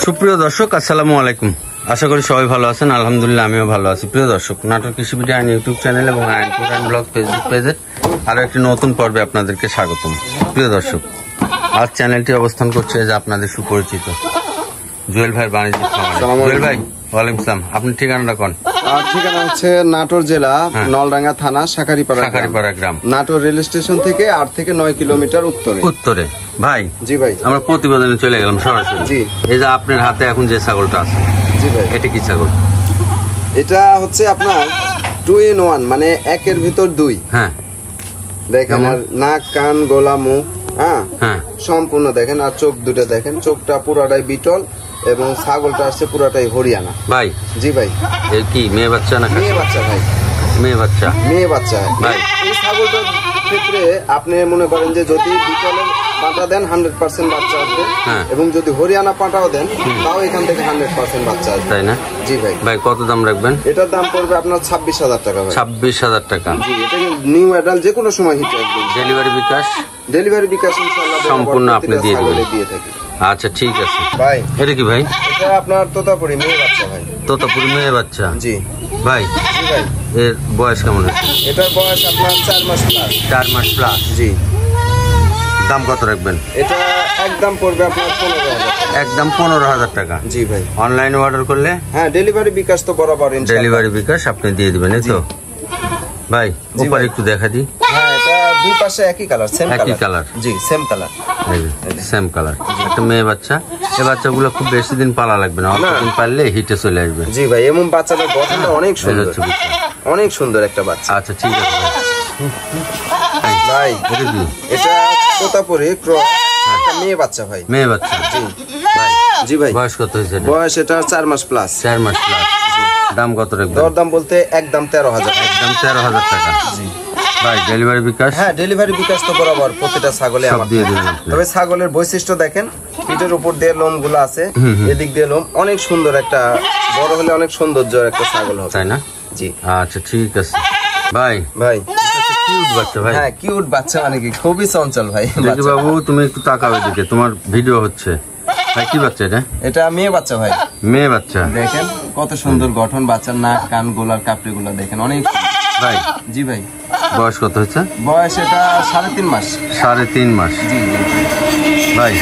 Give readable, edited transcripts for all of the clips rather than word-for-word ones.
সুপ্রিয় দর্শক, আসসালামু আলাইকুম। আশা করি সবাই ভালো আছেন। আলহামদুলিল্লাহ আমিও ভালো আছি। প্রিয় দর্শক, নাটোর কৃষি ভিডিও আইন ইউটিউব চ্যানেল এবং আইন ব্লগ ফেসবুক পেজের আরো একটি নতুন পর্বে আপনাদেরকে স্বাগতম। প্রিয় দর্শক, আজ চ্যানেলটি অবস্থান করছে যে আপনাদের সুপরিচিত জুয়েল ভাইয়ের বাণিজ্যিক খামার। জুয়েল ভাই, ওয়ালাইকুম আসসালাম। আপনি ঠিকানাটা কোন? ঠিকানা হচ্ছে নাটোর জেলা নলডাঙ্গা থানা শাকারিপাড়া গ্রাম। নাটোর রেল স্টেশন থেকে 8 থেকে 9 কিলোমিটার উত্তরে। ভাই, জি ভাই, আমরা প্রতিবেদনে চলে গেলাম সরাসরি। জি, এই যে আপনার হাতে এখন যে ছাগলটা আছে, জি ভাই, এটা কি ছাগল? এটা হচ্ছে আপনার 2 in 1, মানে একের ভিতর দুই। হ্যাঁ, দেখেন আর নাক, কান, গলা, মুখ, হ্যাঁ সম্পূর্ণ দেখেন। আর চোখ দুটো দেখেন, চোখটা পুরাটাই বিটল এবং ছাগলটা আসছে পুরাটাই হরিয়ানা। ভাই, জি ভাই, এই কি মেয়ে বাচ্চা না? মেয়ে বাচ্চা ভাই, মেয়ে বাচ্চা ভাই। এই ছাগলটার ক্ষেত্রে আপনি মনে করেন যে যদি বিটলের পাঁটা দেন 100% বাচ্চা আসবে, এবং যদি হরিয়ানা পাঁটাও দেন তাও এখান থেকে 100% বাচ্চা আসবে, তাই না? জি ভাই। ভাই, কত দাম রাখবেন? এটার দাম পড়বে আপনার 26,000 টাকা ভাই। 26,000 টাকা। জি, এটা নিউ অ্যাডাল্ট যে কোনো সময় হিট আসবে। ডেলিভারি বিকাশ ইনশাআল্লাহ সম্পূর্ণ আপনি দিয়ে থাকি। আচ্ছা, ঠিক আছে ভাই। এটা কি ভাই? এটা আপনার তোতাপুরি মেয়ে বাচ্চা ভাই। তোতাপুরি মেয়ে বাচ্চা? জি ভাই। জি ভাই। এর বয়স কেমন হচ্ছে? এটার বয়স আপনার 4 মাস প্লাস। 4 মাস প্লাস। জি। দাম কত রাখবেন? এটা একদম পড়বে আপনার 15,000 টাকা। একদম 15,000 টাকা। জি ভাই। অনলাইনে অর্ডার করলে? হ্যাঁ, ডেলিভারি বিকাশ তো বরাবর ইনশাআল্লাহ। ডেলিভারি বিকাশ আপনি দিয়ে দিবেন, এই তো? ভাই, উপর একটু দেখা দিই। হ্যাঁ, এটা দুই পাশে একই কালার, সেম কালার। জি, সেম কালার। Same colour. একটা মেয়ে বাচ্চা। এই বাচ্চাগুলো খুব বেশি দিন পালা লাগবে না, অল্প দিন পারলে হিটে চলে আসবে। জি ভাই, এবং বাচ্চাটার গঠনটা অনেক সুন্দর, অনেক সুন্দর একটা বাচ্চা। আচ্ছা, ঠিক আছে ভাই। এটা তোতাপুরি ক্রস একটা মেয়ে বাচ্চা ভাই। মেয়ে বাচ্চা? জি ভাই। জি ভাই। বয়স কত হয়েছে? বয়স এটা 4 মাস প্লাস। 4 মাস প্লাস। দাম কত রাখবেন? দরদাম বলতে একদম 13,000। একদম 13,000 টাকা। জি ভাই। ডেলিভারি বিকাশ? হ্যাঁ, ডেলিভারি বিকাশ তো বরাবর প্রতিটা ছাগলে আমার দিয়ে দিবেন। তবে ছাগলের বৈশিষ্ট্য দেখেন, পিঠের উপর দিয়ে লোম গুলো আছে, এদিক দিয়ে লোম, অনেক সুন্দর একটা, বড় হলে অনেক সৌন্দর্য একটা ছাগল হবে, তাই না? জি। আচ্ছা, ঠিক আছে ভাই। ভাই, কিউট বাচ্চা ভাই। হ্যাঁ, কিউট বাচ্চা মানে কি খুবই চঞ্চল ভাই। দেখি বাবু, তুমি একটু তাকাও এদিকে, তোমার ভিডিও হচ্ছে। ভাই, কি বাচ্চা এটা? এটা মেয়ে বাচ্চা ভাই। মেয়ে বাচ্চা। দেখেন কত সুন্দর গঠন, বাচ্চার নাক, কান, গোলার কাপড়ি গুলো দেখেন অনেক। ভাই। জি ভাই। বয়স কত হচ্ছে? বয়স এটা 3.5 মাস। 3.5 মাস। জি ভাই।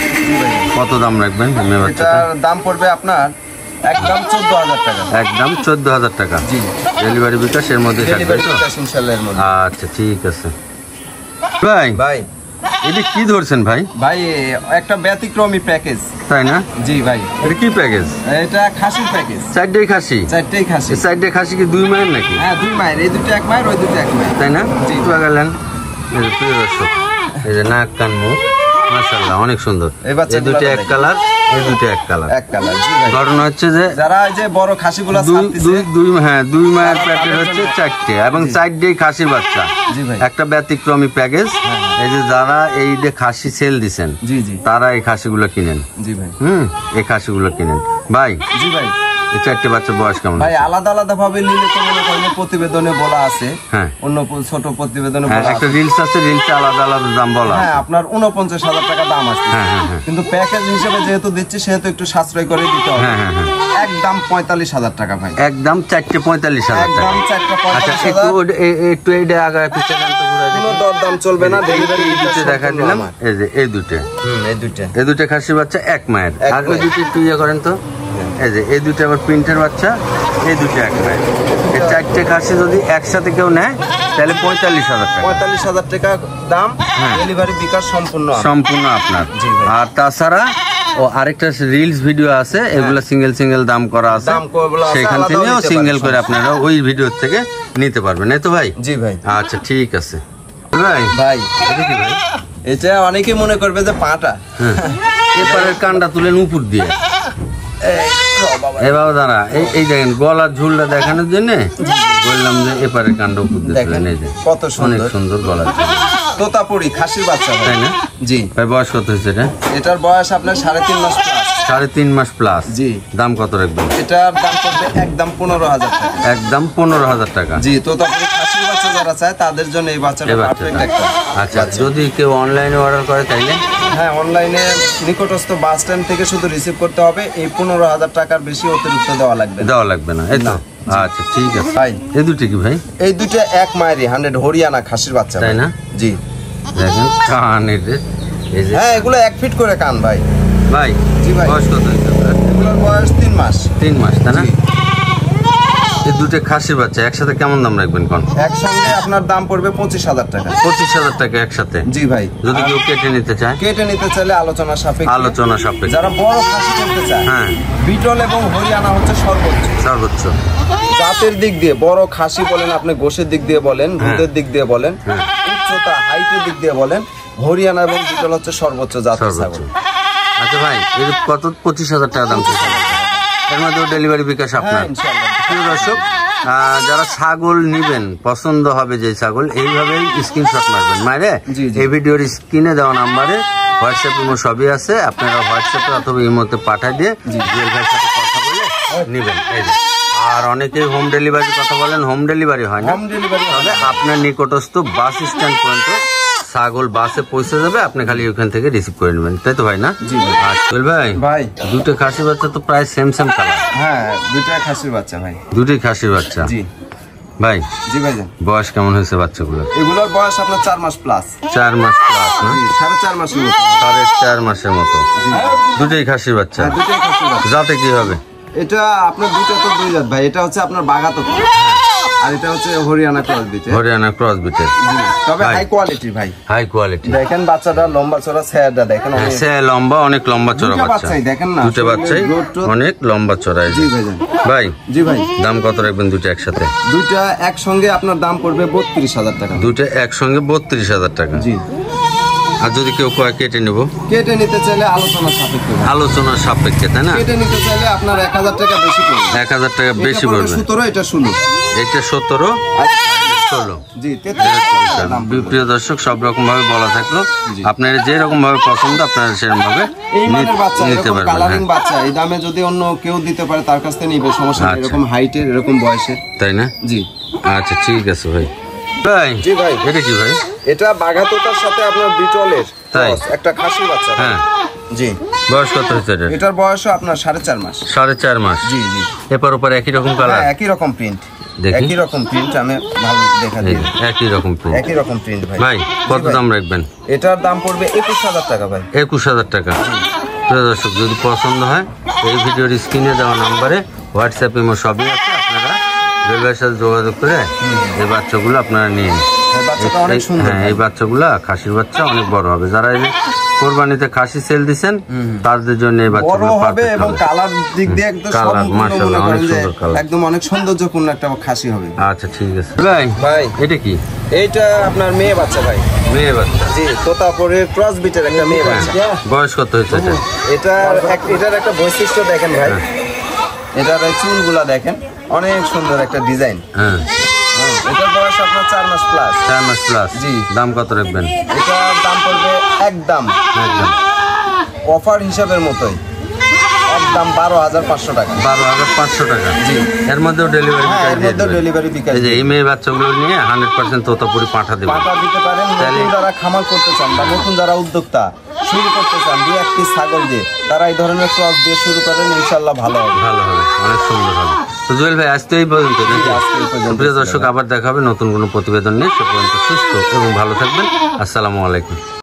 কত দাম রাখবেন মেয়ে বাচ্চা? এটার দাম পড়বে আপনার একদম 14,000 টাকা। একদম 14,000 টাকা। জি। ডেলিভারি বিকাশ এর মধ্যে থাকবে তো? ইনশাআল্লাহ এর মধ্যে। আচ্ছা, ঠিক আছে ভাই। ভাই, এটা কি ধরছেন ভাই? ভাই, একটা ব্যতিক্রমী প্যাকেজ, তাই না? জি ভাই। এটা কি প্যাকেজ? এটা খাসির প্যাকেজ। 4টাই খাসি? 4টাই খাসি। 4টে খাসি কি 2 মায়ের নাকি? হ্যাঁ, 2 মায়ের। এই দুটো 1 মায়ের, ওই দুটো 1 মায়ের, তাই না? জি। গেলেন প্রিয় দর্শক, এই যে নাক, কান, মুখ মাশাআল্লাহ অনেক সুন্দর। এই দুটো এক কালার, এই দুটো এক কালার। এক কালার। জি ভাই। ঘটনা হচ্ছে যে যারা এই যে বড় খাসিগুলো ছাড়তেছে, 2 মায়ের প্যাকেজ হচ্ছে 4টে, এবং 4টাই খাসির বাচ্চা। জি ভাই। একটা ব্যতিক্রমী প্যাকেজ। এই যে যারা এই যে খাসি সেল দিবেন, জি জি, তারা এই খাসিগুলো কিনেন। জি ভাই। এই খাসিগুলো কিনেন ভাই। জি ভাই। এই 4টে বাচ্চার বয়স কেমন? ভাই, আলাদা আলাদা ভাবে নিলে তো মনে করেন প্রতিবেদনে বলা আছে। হ্যাঁ, অন্য ছোট প্রতিবেদনে বলা আছে। একটা রিলস আছে, রিলসে আলাদা আলাদা দাম বলা। হ্যাঁ, আপনার 49,000 টাকা দাম আছে। কিন্তু প্যাকেজ হিসেবে যেহেতু দিচ্ছি, সেহেতু একটু সাশ্রয় করে দিতে হবে। একদম 45,000 টাকা ভাই। একদম 4টে 45,000 টাকা। একদম 4টা 45,000। একটু এইটা আগে পিছে দেন তো, কোনো দরদাম চলবে না। ডেলিভারি দুটো দেখা দিলাম। এই যে এই দুটো, এই দুটো খাসির বাচ্চা 1 মায়ের। আর ওই দুটো একটু ইয়ে করেন তো। এই যে এই দুটো আবার প্রিন্টের বাচ্চা, এই দুটো 1 মায়ের। এই 4টে খাসি যদি একসাথে কেউ নেয় তাহলে 45,000 টাকা। 45,000 টাকা দাম। ডেলিভারি বিকাশ সম্পূর্ণ আপনার। আর তাছাড়া ও আরেকটা রিলস ভিডিও আছে, এগুলা সিঙ্গেল দাম করা আছে, সেখান থেকেও সিঙ্গেল করে আপনারা ওই ভিডিও থেকে নিতে পারবেন, এই তো ভাই? জি ভাই। আচ্ছা, ঠিক আছে ভাই। ভাই, এটা কি ভাই? এটা অনেকে মনে করবে যে পাটা। এপারের কানটা তুলেন উপর দিয়ে। এবার দাঁড়া, এই দেখেন গলার ঝুলটা দেখানোর জন্য বললাম যে এপারের কানটা উপর দিয়ে তুলেন। এই যে কত সুন্দর গলার ঝুল। তোতাপুরি খাসির বাচ্চা, তাই না? জি ভাই। বয়স কত হয়েছে এটা? এটার বয়স আপনার 3.5 মাস প্লাস। 3.5 মাস প্লাস। জি। দাম কত রাখবেন? এটার দাম পড়বে একদম 15,000 টাকা। একদম 15,000 টাকা। জি। তোতাপুরি খাসির বাচ্চা যারা চায় তাদের জন্য এই বাচ্চাটা পারফেক্ট একটা। আচ্ছা, যদি কেউ অনলাইনে অর্ডার করে তাইলে? হ্যাঁ, অনলাইনে নিকটস্থ বাস স্ট্যান্ড থেকে শুধু রিসিভ করতে হবে। এই 15,000 টাকার বেশি অতিরিক্ত দেওয়া লাগবে না, এই তো। আচ্ছা ঠিক আছে ভাই। এই দুটো কি ভাই? এই দুটো এক মায়েরই 100 হরিয়ানা খাসির বাচ্চা, তাই না? জি দেখেন কান এদের, এই যে হ্যাঁ, এগুলো 1 ফিট করে কান ভাই। ভাই জি ভাই। বয়স কত হয়েছে? এগুলোর বয়স 3 মাস। 3 মাস, তাই না? এই দুটো খাসির বাচ্চা একসাথে কেমন দাম রাখবেন কোন? একসঙ্গে আপনার দাম পড়বে 25,000 টাকা। 25,000 টাকা একসাথে? জি ভাই। যদি কেউ কেটে নিতে চায়? কেটে নিতে চাইলে আলোচনা সাপেক্ষে। যারা বড় খাসি করতে চায়, হ্যাঁ, বিটল এবং হরিয়ানা হচ্ছে সর্বোচ্চ জাতের দিক দিয়ে। বড় খাসি বলেন, আপনি গোশের দিক দিয়ে বলেন, দুধের দিক দিয়ে বলেন, উচ্চতা হাইটের দিক দিয়ে বলেন, হরিয়ানা এবং বিটল হচ্ছে সর্বোচ্চ জাতের ছাগল। আচ্ছা ভাই, এই কত? 25,000 টাকা দাম। এর মধ্যে ডেলিভারি বিকাশ আপনার। প্রিয় দর্শক, যারা ছাগল নিবেন, পছন্দ হবে যে ছাগল, এইভাবেই স্ক্রিনশট মারবেন। মারে এই ভিডিওর স্ক্রিনে দেওয়া নাম্বারে হোয়াটসঅ্যাপ ইমো সবই আছে, আপনারা হোয়াটসঅ্যাপে অথবা ইমোতে পাঠিয়ে দিয়ে জুয়েল ভাইয়ের সাথে কথা বলে নিবেন। এই যে, আর অনেকে হোম ডেলিভারির কথা বলেন, হোম ডেলিভারি হয় না, তবে আপনার নিকটস্থ বাস স্ট্যান্ড পর্যন্ত ছাগল বাসে পৌঁছে যাবে, আপনি খালি ওখান থেকে রিসিভ করে নেবেন, তাই তো ভাই? না ভাই, দুটো খাসি বাচ্চা তো প্রায় সেম কালার। হ্যাঁ, দুটোই খাসির বাচ্চা ভাই। দুটোই খাসির বাচ্চা। জি ভাই। জি ভাই। বয়স কেমন হয়েছে বাচ্চাগুলো? এগুলোর বয়স আপনার 4 মাস প্লাস। 4 মাস প্লাস না? 4.5 মাসের মতো। 4.5 মাসের মতো। দুটোই খাসির বাচ্চা। দুটোই খাসির বাচ্চা। যাতে কি হবে? এটা আপনার দুটো তো 2 জাত ভাই। এটা হচ্ছে আপনার বাগাতো, আর এটা হচ্ছে হরিয়ানা ক্রস বিটের। তবে হাই কোয়ালিটি ভাই। High quality. দেখেন বাচ্চাটা লম্বা চড়া, স্যারটা দেখেন অনেক লম্বা চড়া বাচ্চা। দেখেন না, দুটো বাচ্চাই অনেক লম্বা চড়া। জি ভাই। ভাই। জি ভাই। দাম কত রাখবেন দুটো একসাথে? দুইটা একসঙ্গে আপনার দাম পড়বে 32,000 টাকা। দুটো একসঙ্গে 32,000 টাকা। জি। আর যদি কেউ কেটে নেব? কেটে নিতে চাইলে আলোচনা সাপেক্ষে, তাই না? কেটে নিতে চাইলে আপনার 1,000 টাকা বেশি পড়বে। 1,000 টাকা বেশি পড়বে। 17, এটা 16। এটা 17, 16। জি। প্রিয় দর্শক, সব রকম ভাবে বলা থাকলো, আপনার যে রকম ভাবে পছন্দ আপনারা সেরকম ভাবে নিতে পারবেন। কালারিং বাচ্চা এই দামে যদি অন্য কেউ দিতে পারে, তার কাছ থেকে নিবে, সমস্যা নেই। এরকম হাইটের, এরকম বয়সের, তাই না? জি। আচ্ছা ঠিক আছে ভাই। ভাই। জি ভাই। এটা কি ভাই? এটা বাঘাতোতার সাথে আপনার বিটলের একটা খাসি বাচ্চা। হ্যাঁ। জি। বয়স কত হয়েছে এটা? এটার বয়স আপনার 4.5 মাস। 4.5 মাস। জি জি। এপার ওপর একই রকম কালার, একই রকম প্রিন্ট। একই রকম প্রিন্ট, আমি ভালো দেখা দিই। একই রকম প্রিন্ট ভাই। ভাই কত দাম রাখবেন? এটার দাম পড়বে 21,000 টাকা ভাই। 21,000 টাকা। প্রিয় দর্শক, যদি পছন্দ হয় এই ভিডিওর স্ক্রিনে দেওয়া নাম্বারে হোয়াটসঅ্যাপ ইমো সবই আছে, আপনারা জুয়েল ভাইয়ের সাথে যোগাযোগ করে এই বাচ্চাগুলো আপনারা নিন। হ্যাঁ, এই বাচ্চাগুলা খাসির বাচ্চা অনেক বড় হবে। যারা এই কোরবানিতে খাসি সেল দিচ্ছেন তাদের জন্য এই বাচ্চাগুলো হবে, এবং কালার দিক দিয়ে একদম মাশাআল্লাহ অনেক সুন্দর কালার, একদম অনেক সৌন্দর্যপূর্ণ একটা খাসি হবে। আচ্ছা ঠিক আছে ভাই। এটা কি? এইটা আপনার মেয়ে বাচ্চা ভাই। মেয়ে বাচ্চা? জি, তোতাপুরের ক্রস বিটের একটা মেয়ে বাচ্চা। বয়স কত হয়েছে এটা? এটার একটা বৈশিষ্ট্য দেখেন ভাই, এটার চুলগুলা দেখেন, অনেক সুন্দর একটা ডিজাইন। হ্যাঁ। এটার বয়স আপনার 4 মাস প্লাস। 4 মাস প্লাস। জি। দাম কত রাখবেন? এটার দাম পড়বে একদম অফার হিসাবের মতোই, একদম 12,500 টাকা। 12,500 টাকা। জি। এর মধ্যেও ডেলিভারি বিকাশ। এই যে এই মেয়ে বাচ্চাগুলো নিয়ে 100% তোতাপুরি পাঠা দিতে পারেন। নতুন যারা খামার করতে চান বা নতুন যারা উদ্যোক্তা শুরু করতে চান, 2-1 পিস ছাগল দিয়ে, তারা এই ধরনের ক্রস দিয়ে শুরু করেন, ইনশাআল্লাহ ভালো হবে, অনেক সুন্দর হবে। তো জুয়েল ভাই, আজ তো এই পর্যন্ত। প্রিয় দর্শক, আবার দেখা হবে নতুন কোনো প্রতিবেদন নিয়ে। সে পর্যন্ত সুস্থ এবং ভালো থাকবেন। আসসালামু আলাইকুম।